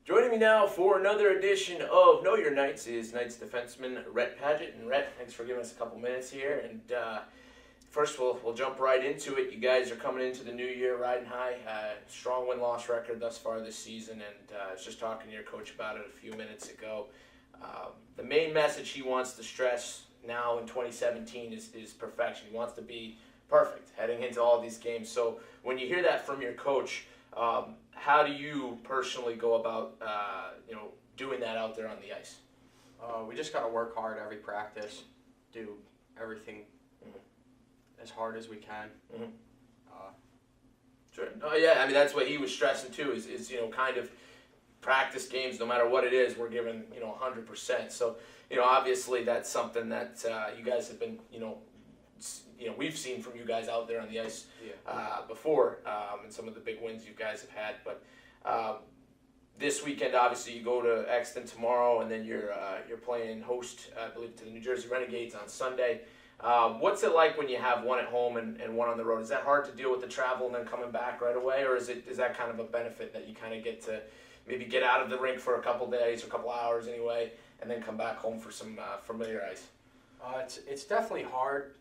Joining me now for another edition of Know Your Knights is Knights defenseman Rhett Padgett. And Rhett, thanks for giving us a couple minutes here. And first, we'll jump right into it. You guys are coming into the new year riding high. Strong win-loss record thus far this season. And I was just talking to your coach about it a few minutes ago. The main message he wants to stress now in 2017 is perfection. He wants to be perfect heading into all these games. So when you hear that from your coach, how do you personally go about doing that out there on the ice? We just got to work hard every practice, do everything as hard as we can. Sure. Oh yeah, I mean that's what he was stressing too. Is kind of practice games, no matter what it is, we're giving 100%. So obviously that's something that you guys have been we've seen from you guys out there on the ice before, and some of the big wins you guys have had. But this weekend, obviously, you go to Exton tomorrow, and then you're playing host, I believe, to the New Jersey Renegades on Sunday. What's it like when you have one at home and one on the road? Is that hard to deal with the travel and then coming back right away, or is that kind of a benefit that you kind of get to maybe get out of the rink for a couple days or a couple hours anyway, and then come back home for some familiar ice? It's definitely hard.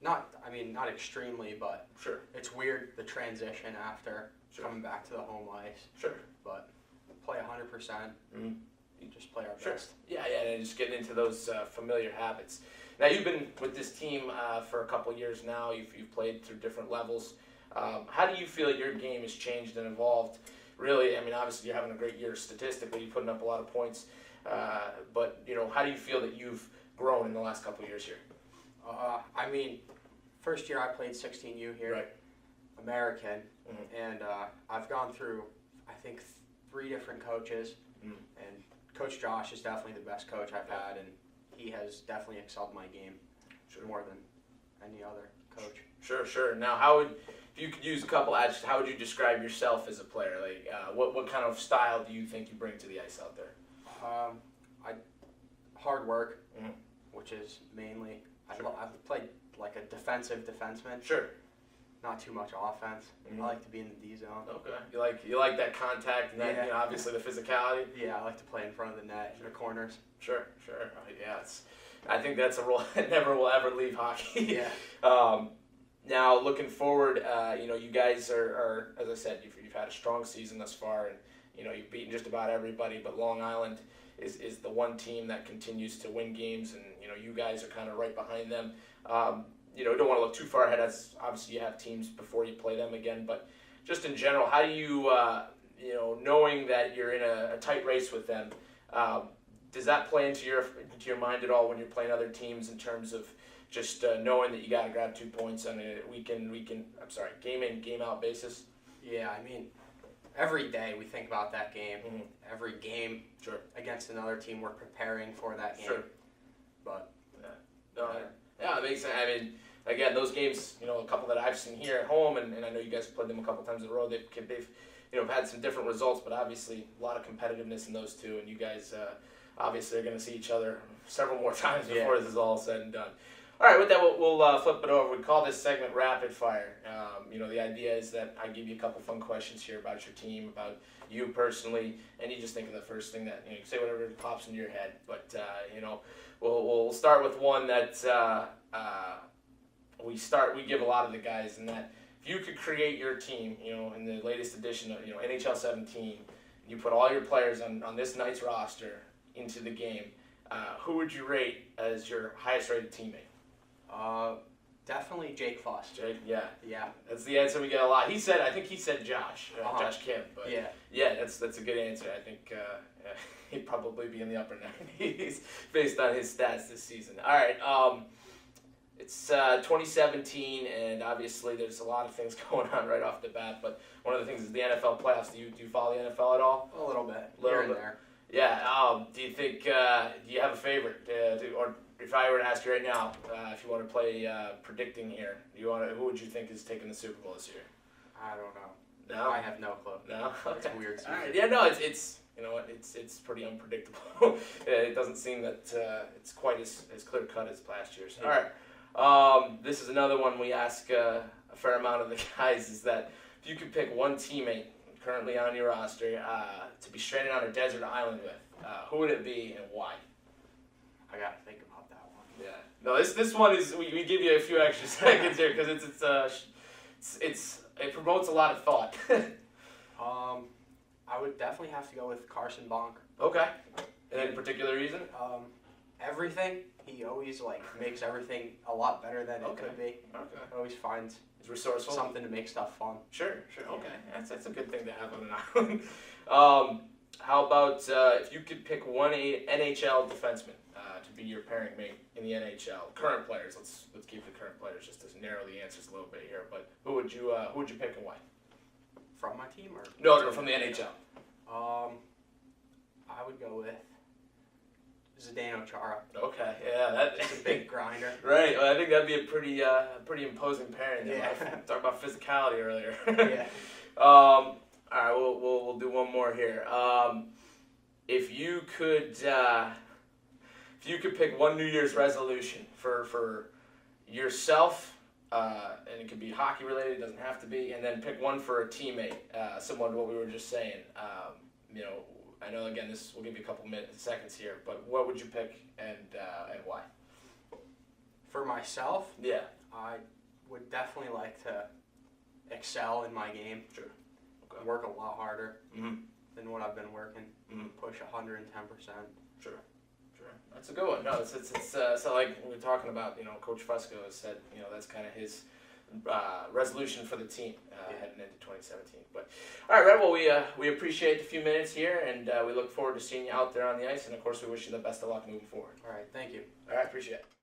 Not extremely, but sure, it's weird, the transition after coming back to the home ice. Sure. But play 100%. You just play our best. Yeah, and just getting into those familiar habits. Now, you've been with this team for a couple of years now. You've played through different levels. How do you feel your game has changed and evolved? Really, I mean, obviously you're having a great year statistically. You're putting up a lot of points. But, how do you feel that you've grown in the last couple of years here? First year I played 16U here, right. American, and I've gone through, I think, 3 different coaches, and Coach Josh is definitely the best coach I've had, and he has definitely excelled my game more than any other coach. Sure. Now, if you could use a couple adjectives, how would you describe yourself as a player? What kind of style do you think you bring to the ice out there? Hard work, which is mainly. I've played like a defensive defenseman. Sure. Not too much offense. I like to be in the D zone. Okay. You like that contact and that, obviously the phicality. Yeah, I like to play in front of the net, in the corners. Sure. I think that's a role that never will ever leave hockey. Yeah. Now looking forward, you guys are as I said, you've had a strong season thus far, and you've beaten just about everybody, but Long Island is the one team that continues to win games, and you guys are kind of right behind them. You don't want to look too far ahead, as obviously you have teams before you play them again, but just in general, how do you, knowing that you're in a tight race with them, does that play into your mind at all when you're playing other teams in terms of just knowing that you got to grab 2 points on a game in, game out basis? Yeah, every day we think about that game. Every game against another team, we're preparing for that game. Sure. But it makes sense. Again, those games, a couple that I've seen here at home, and I know you guys have played them a couple times in a row. They've had some different results, but obviously a lot of competitiveness in those two. And you guys obviously are going to see each other several more times before this is all said and done. All right, with that, we'll flip it over. We call this segment Rapid Fire. The idea is that I give you a couple fun questions here about your team, about you personally, and you just think of the first thing that, you say whatever pops into your head. But, we'll start with one that we give a lot of the guys, and that if you could create your team, in the latest edition of, NHL 17, and you put all your players on this night's roster into the game, who would you rate as your highest rated teammate? Definitely Jake Foss. Jake, yeah. Yeah. That's the answer we get a lot. I think he said Josh Kim, but yeah, that's a good answer. I think he'd probably be in the upper 90s based on his stats this season. All right, it's 2017, and obviously there's a lot of things going on right off the bat, but one of the things is the NFL playoffs. Do you follow the NFL at all? A little bit, here and there. Yeah. Do you think? Do you have a favorite? Or if I were to ask you right now, if you want to play predicting here, who would you think is taking the Super Bowl this year? I don't know. No, I have no clue. No, it's a weird season. All right. Yeah, no, it's it's pretty unpredictable. It doesn't seem that it's quite as clear cut as last year's. All right. This is another one we ask a fair amount of the guys. Is that if you could pick one teammate currently on your roster, to be stranded on a desert island with, who would it be and why? I gotta think about that one. Yeah. No, this one is we give you a few extra seconds here because it promotes a lot of thought. I would definitely have to go with Carson Bonk. Okay. And any particular reason? Everything. He always makes everything a lot better than it could be. Okay. Always finds He's resourceful. something to make stuff fun. Sure. Okay. That's a good thing to have on an island. How about if you could pick one NHL defenseman to be your pairing mate in the NHL? Current players. Let's keep the current players just to narrow the answers a little bit here. But who would you pick and why? From my team or? No, from the NHL. I would go with Zdeno Chara. Okay, yeah, He's a big grinder. Right, well, I think that'd be a pretty imposing pairing. Yeah. Talk about physicality earlier. Yeah. All right, we'll do one more here. If you could pick one New Year's resolution for yourself, and it could be hockey related, it doesn't have to be, and then pick one for a teammate, similar to what we were just saying. I know again we'll give you a couple seconds here, but what would you pick and why? For myself, Yeah. I would definitely like to excel in my game. Sure. Okay. Work a lot harder Mm-hmm. than what I've been working. Mm-hmm. Push 110%. Sure. That's a good one. No, it's so like we were talking about. Coach Fusco has said that's kind of his resolution for the team heading into 2017. But all right, Rhett, well, we appreciate the few minutes here, and we look forward to seeing you out there on the ice. And of course, we wish you the best of luck moving forward. All right, thank you. All right, appreciate it.